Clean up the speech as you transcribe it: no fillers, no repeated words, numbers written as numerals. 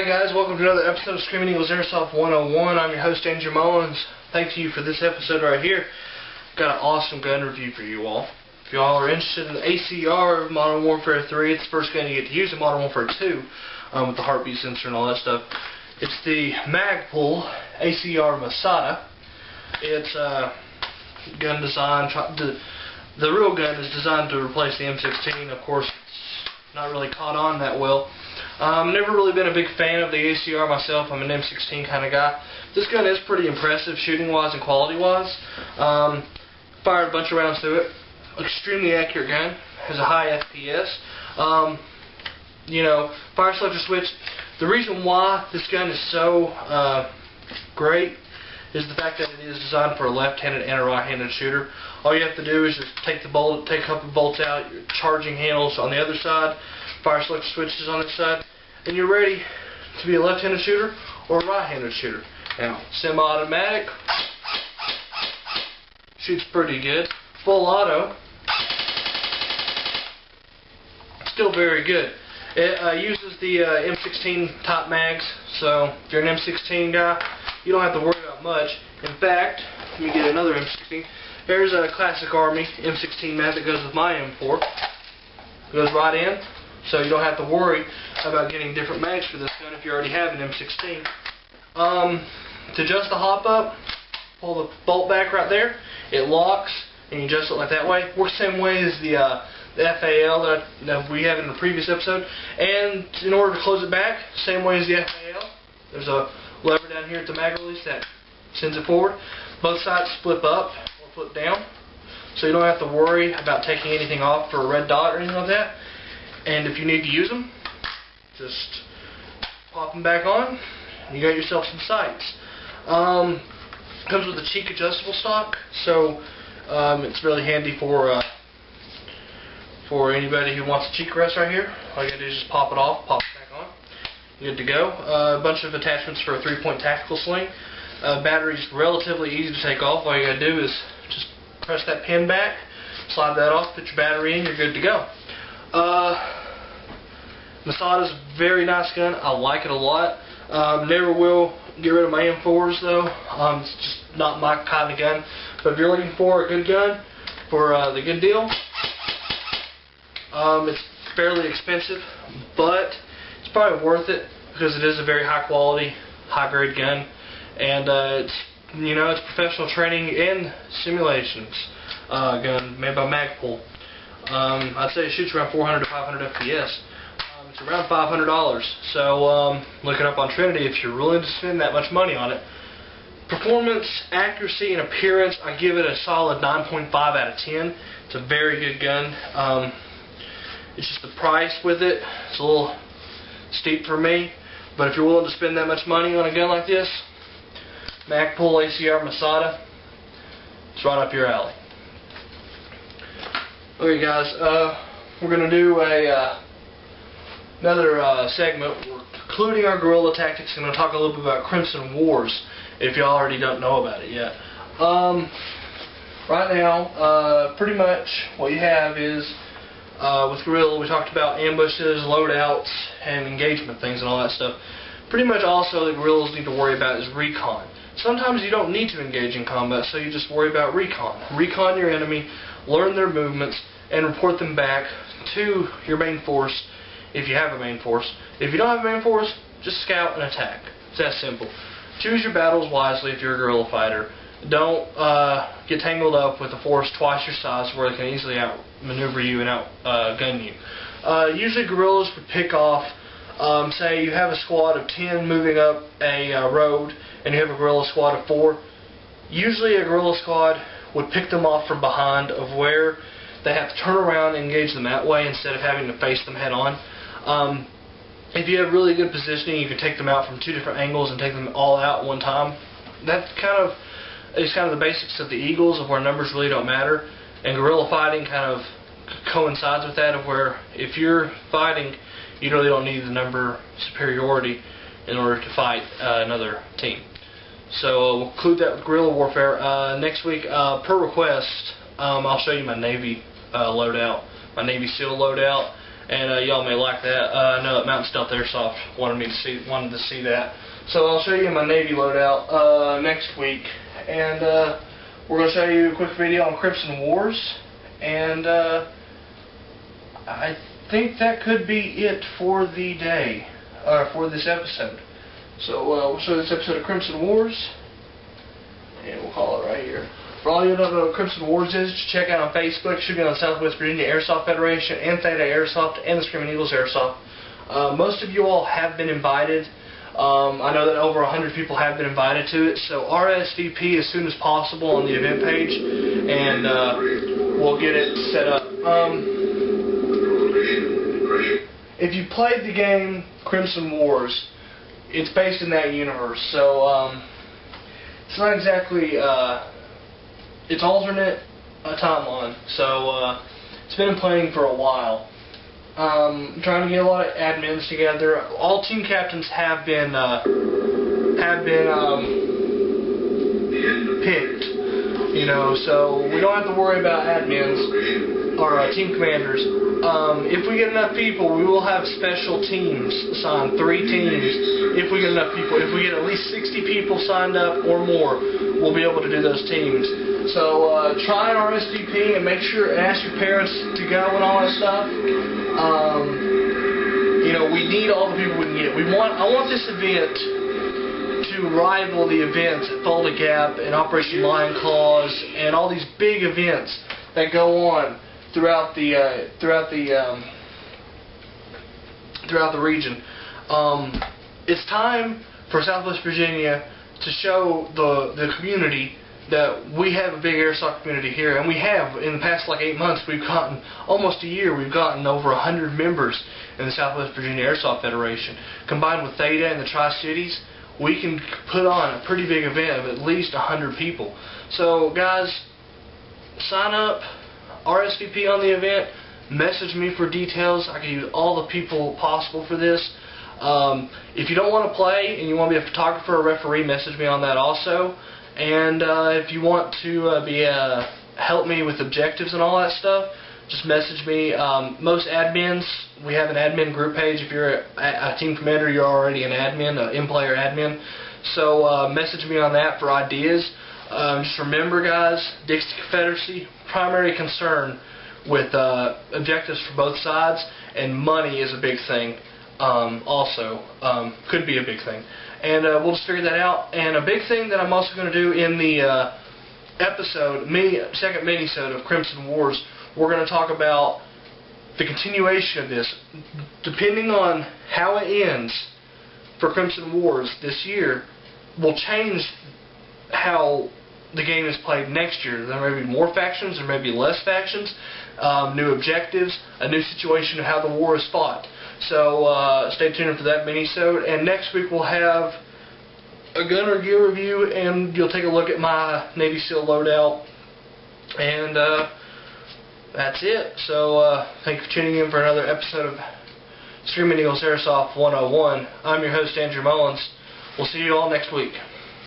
guys, welcome to another episode of Screaming Eagles Airsoft 101. I'm your host, Andrew Mullins. Thank you for this episode right here. Got an awesome gun review for you all. If you all are interested in the ACR of Modern Warfare 3, it's the first gun you get to use in Modern Warfare 2 with the heartbeat sensor and all that stuff. It's the Magpul ACR Masada. It's a gun designed, the real gun is designed to replace the M16. Of course, it's not really caught on that well. Never really been a big fan of the ACR myself. I'm an M16 kind of guy. This gun is pretty impressive shooting-wise and quality-wise. Fired a bunch of rounds through it. Extremely accurate gun. Has a high FPS. You know, fire selector switch. The reason why this gun is so great is the fact that it is designed for a left-handed and a right-handed shooter. All you have to do is just take a couple bolts out, your charging handles on the other side, fire selector switches on this side, and you're ready to be a left-handed shooter or a right-handed shooter. Now, semi-automatic, shoots pretty good. Full auto, still very good. It uses the M16 top mags, so if you're an M16 guy, you don't have to worry about much. In fact, let me get another M16. There's a classic Army M16 mag that goes with my M4. It goes right in, so you don't have to worry about getting different mags for this gun if you already have an M16. To adjust the hop up, pull the bolt back right there. It locks, and you adjust it like that way. Works the same way as the FAL that we have in the previous episode. And in order to close it back, same way as the FAL. There's a lever down here at the mag release that sends it forward. Both sides flip up or flip down, so you don't have to worry about taking anything off for a red dot or anything like that. And if you need to use them, just pop them back on, and you got yourself some sights. Comes with a cheek adjustable stock, so it's really handy for anybody who wants a cheek rest right here. All you gotta do is just pop it off, pop it back on. Good to go. A bunch of attachments for a 3-point tactical sling. Battery's relatively easy to take off. All you gotta do is just press that pin back, slide that off, put your battery in, you're good to go. Masada's a very nice gun. I like it a lot. Never will get rid of my M4s though. It's just not my kind of gun. But if you're looking for a good gun for the good deal, it's fairly expensive, but it's probably worth it because it is a very high quality, high grade gun, and it's, you know, it's professional training and simulations gun made by Magpul. I'd say it shoots around 400 to 500 FPS. It's around $500, so look it up on Trinity if you're willing to spend that much money on it. Performance, accuracy, and appearance, I give it a solid 9.5 out of 10. It's a very good gun. It's just the price with it. It's a little steep for me, but if you're willing to spend that much money on a gun like this, Magpul ACR Masada, it's right up your alley. Okay guys, we're going to do another segment. We're concluding our guerrilla tactics. I'm going to talk a little bit about Crimson Wars, if you already don't know about it yet. Right now, pretty much what you have is, with guerrilla, we talked about ambushes, loadouts, and engagement things and all that stuff. Pretty much also the guerrillas need to worry about is recon. Sometimes you don't need to engage in combat, so you just worry about recon. Recon your enemy, learn their movements, and report them back to your main force if you have a main force. If you don't have a main force, just scout and attack. It's that simple. Choose your battles wisely if you're a guerrilla fighter. Don't get tangled up with a force twice your size where they can easily outmaneuver you and outgun you. Usually guerrillas would pick off, say you have a squad of 10 moving up a road and you have a guerrilla squad of 4. Usually a guerrilla squad would pick them off from behind of where they have to turn around and engage them that way instead of having to face them head on. If you have really good positioning, you can take them out from 2 different angles and take them all out at one time. That is kind of the basics of the Eagles, of where numbers really don't matter. And guerrilla fighting kind of coincides with that, of where if you're fighting, you really don't need the number superiority in order to fight another team. So we'll include that with guerrilla warfare. Next week, per request, I'll show you my Navy loadout, my Navy SEAL loadout, and y'all may like that. I know that Mountain Stealth Airsoft wanted to see that. So I'll show you my Navy loadout next week, and we're going to show you a quick video on Crimson Wars, and I think that could be it for the day, for this episode. So we'll show this episode of Crimson Wars, and we'll call it right here. For all you who don't know what Crimson Wars is, just check out on Facebook. It should be on the Southwest Virginia Airsoft Federation, and Theta Airsoft, and the Screaming Eagles Airsoft. Most of you all have been invited. I know that over 100 people have been invited to it, so RSVP as soon as possible on the event page, and we'll get it set up. If you played the game Crimson Wars, it's based in that universe, so it's not exactly, it's alternate timeline, so it's been playing for a while. Trying to get a lot of admins together. All team captains have been picked, you know, so we don't have to worry about admins or team commanders. If we get enough people, we will have special teams assigned, 3 teams. If we get enough people, if we get at least 60 people signed up or more, we'll be able to do those teams. So try an RSVP and make sure and ask your parents to go and all that stuff. You know, we need all the people we can get. I want this event to rival the events at Fulda Gap and Operation Lion Claws and all these big events that go on throughout the region. It's time for Southwest Virginia to show the community that we have a big airsoft community here, and we have. In the past like 8 months, we've gotten, almost a year, we've gotten over 100 members in the Southwest Virginia Airsoft Federation. Combined with Theta and the Tri-Cities, we can put on a pretty big event of at least 100 people. So guys, sign up, RSVP on the event, message me for details. I can use all the people possible for this. If you don't want to play and you want to be a photographer or referee, message me on that also. And if you want to help me with objectives and all that stuff, just message me. Most admins, we have an admin group page. If you're a team commander, you're already an admin, an in-player admin. So message me on that for ideas. Just remember, guys, Dixie Confederacy, primary concern with objectives for both sides, and money is a big thing. Also, could be a big thing. And we'll just figure that out. And a big thing that I'm also going to do in the second mini-sode of Crimson Wars, we're going to talk about the continuation of this. Depending on how it ends for Crimson Wars this year, will change how the game is played next year. There may be more factions, there may be less factions, new objectives, a new situation of how the war is fought. So stay tuned for that mini-sode, and next week we'll have a gunner gear review, and you'll take a look at my Navy SEAL loadout, and that's it. So thank you for tuning in for another episode of Screaming Eagles Airsoft 101. I'm your host, Andrew Mullins. We'll see you all next week.